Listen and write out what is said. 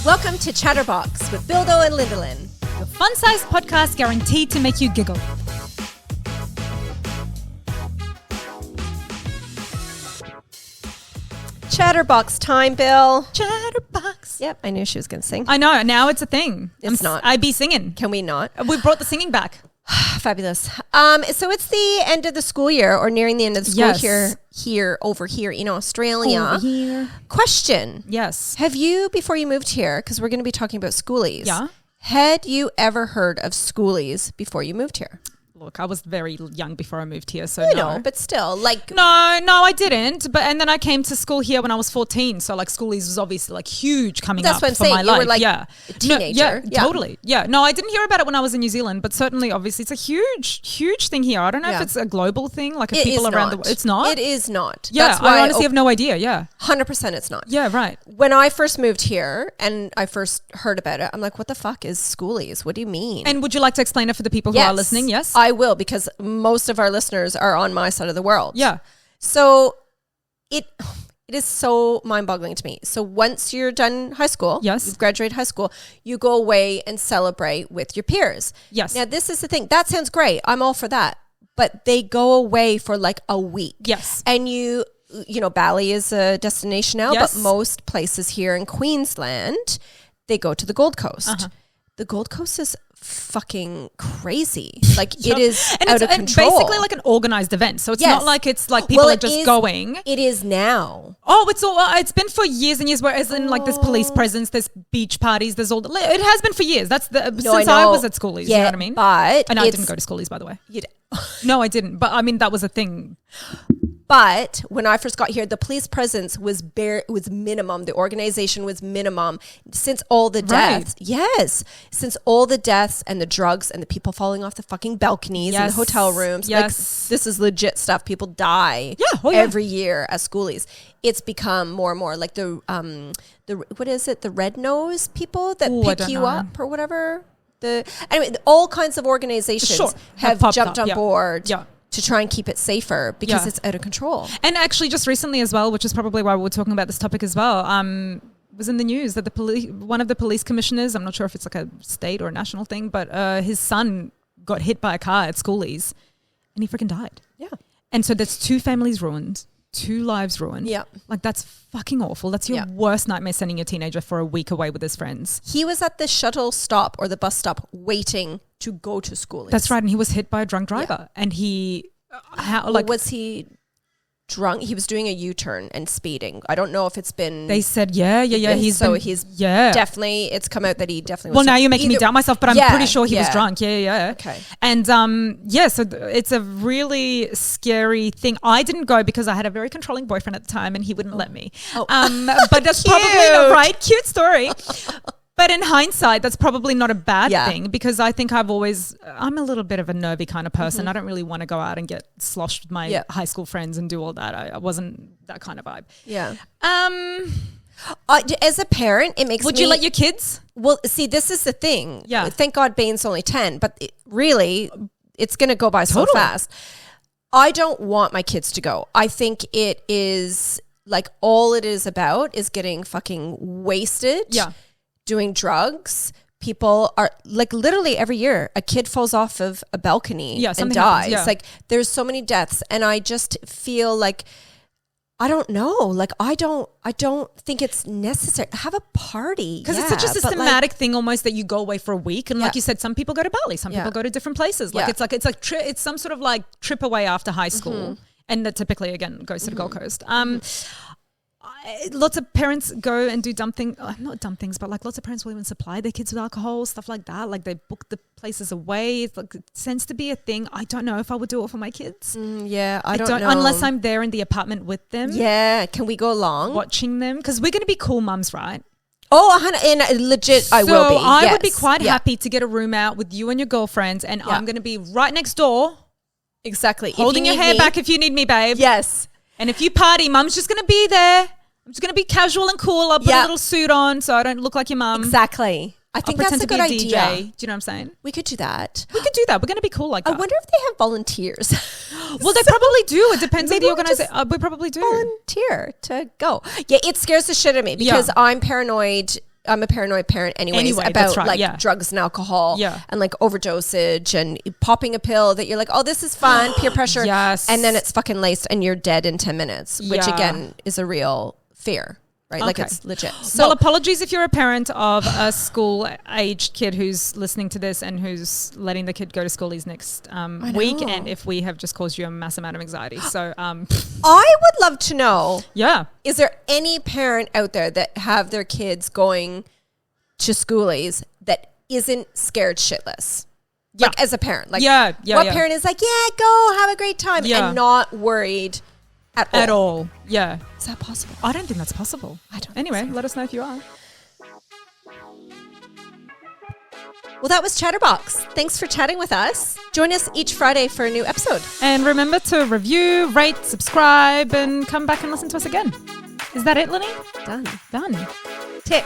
Welcome to ChatterBox with Bildo and Lindalyn. Your fun-sized podcast guaranteed to make you giggle. ChatterBox time, Bill. ChatterBox. Yep, I knew she was going to sing. I know, now it's a thing. It's not. I be singing. Can we not? We brought the singing back. Fabulous. So it's the end of the school year, or nearing the end of the school year over here in Australia. Over here. Question. Yes. Have you, before you moved here, because we're going to be talking about Schoolies. Yeah. Had you ever heard of Schoolies before you moved here? Look, I was very young before I moved here, so I no. know, but still, like... No, I didn't. And then I came to school here when I was 14, so like Schoolies was obviously like huge coming up for my life. That's what I'm saying. You were like a teenager. Yeah, totally. Yeah. No, I didn't hear about it when I was in New Zealand, but certainly, obviously, it's a huge thing here. I don't know if it's a global thing, like if people around the world. It's not? It is not. Yeah, that's why I honestly have no idea. Yeah. 100% it's not. Yeah, right. When I first moved here and I first heard about it, I'm like, what the fuck is Schoolies? What do you mean? And would you like to explain it for the people who are listening? Yes, I will, because most of our listeners are on my side of the world. Yeah. So it is so mind-boggling to me. So once you're done high school, you've graduated high school, you go away and celebrate with your peers. Yes. Now, this is the thing. That sounds great. I'm all for that. But they go away for like a week. Yes. And you know, Bali is a destination now, Yes. but most places here in Queensland, they go to the Gold Coast. Uh-huh. The Gold Coast is fucking crazy. Like it is and out of control. It's basically like an organized event. So it's not like it's like people are just going. It is now. Oh, it's been for years and years. Whereas in like there's police presence, there's beach parties, there's all. It has been for years. That's since I was at Schoolies. Yeah, you know what I mean? But and I didn't go to Schoolies, by the way. No, I didn't. But I mean, that was a thing. But when I first got here, the police presence was minimum. The organization was minimum. Since all the deaths, since all the deaths and the drugs and the people falling off the fucking balconies and the hotel rooms, like this is legit stuff. People die every year at Schoolies. It's become more and more like the what is it? The red nose people that pick you up or whatever. Anyway, all kinds of organizations have jumped on board. Yeah. To try and keep it safer because it's out of control. And actually just recently as well, which is probably why we're talking about this topic as well, was in the news that one of the police commissioners, I'm not sure if it's like a state or a national thing, but his son got hit by a car at Schoolies and he freaking died. Yeah. And so that's 2 families ruined, 2 lives ruined. Yeah. Like that's fucking awful. That's your worst nightmare, sending your teenager for a week away with his friends. He was at the shuttle stop or the bus stop waiting to go to Schoolies. That's right. And he was hit by a drunk driver. And he... was he drunk? He was doing a U-turn and speeding. I don't know if it's been... They said, he's definitely... It's come out that he definitely was... Well, now you're making me doubt myself, but I'm pretty sure he was drunk. Yeah. Okay. And so it's a really scary thing. I didn't go because I had a very controlling boyfriend at the time and he wouldn't let me. Oh. But that's probably not right. Cute story. But in hindsight, that's probably not a bad thing because I think I'm a little bit of a nervy kind of person. I don't really want to go out and get sloshed with my high school friends and do all that. I wasn't that kind of vibe. Yeah. As a parent, it makes Would you let your kids? Well, see, this is the thing. Yeah. Thank God Bane's only 10, but it's going to go by so fast. I don't want my kids to go. I think it is like all it is about is getting fucking wasted. Yeah. Doing drugs. People are like literally every year a kid falls off of a balcony and dies. Like there's so many deaths and I just feel like I don't know. Like I don't think it's necessary. Have a party. Because it's such a systematic thing almost that you go away for a week. And like you said, some people go to Bali, some people go to different places. Like it's some sort of like trip away after high school. And that typically again goes to the Gold Coast. Lots of parents go and do dumb things, not dumb things, but like lots of parents will even supply their kids with alcohol, stuff like that. Like they book the places away. It tends to be a thing. I don't know if I would do it for my kids. I don't know. Unless I'm there in the apartment with them. Yeah. Can we go along? Watching them. Because we're going to be cool mums, right? Oh, and legit, I will be. I would be quite happy to get a room out with you and your girlfriends and I'm going to be right next door. Exactly. Holding your hair back if you need me, babe. Yes. And if you party, mum's just going to be there. I'm just going to be casual and cool. I'll put a little suit on so I don't look like your mum. Exactly. I think that's a good idea. Do you know what I'm saying? We could do that. We could do that. We're going to be cool like that. I wonder if they have volunteers. Well, they probably do. It depends on the organization. We probably do. Volunteer to go. Yeah, it scares the shit out of me because I'm paranoid I'm a paranoid parent anyways about like drugs and alcohol and like overdosage and popping a pill that you're like, oh, this is fun, peer pressure. Yes. And then it's fucking laced and you're dead in 10 minutes, which again is a real fear. Right, like it's legit. So, well, apologies if you're a parent of a school-aged kid who's listening to this and who's letting the kid go to Schoolies next week, and if we have just caused you a mass amount of anxiety. So, I would love to know. Yeah, is there any parent out there that have their kids going to Schoolies that isn't scared shitless? Like as a parent, like what parent is like, yeah, go have a great time and not worried at all? Yeah. Is that possible? I don't think that's possible. Anyway, let us know if you are. Well, that was ChatterBox. Thanks for chatting with us. Join us each Friday for a new episode. And remember to review, rate, subscribe, and come back and listen to us again. Is that it, Lenny? Done. Done. Tick.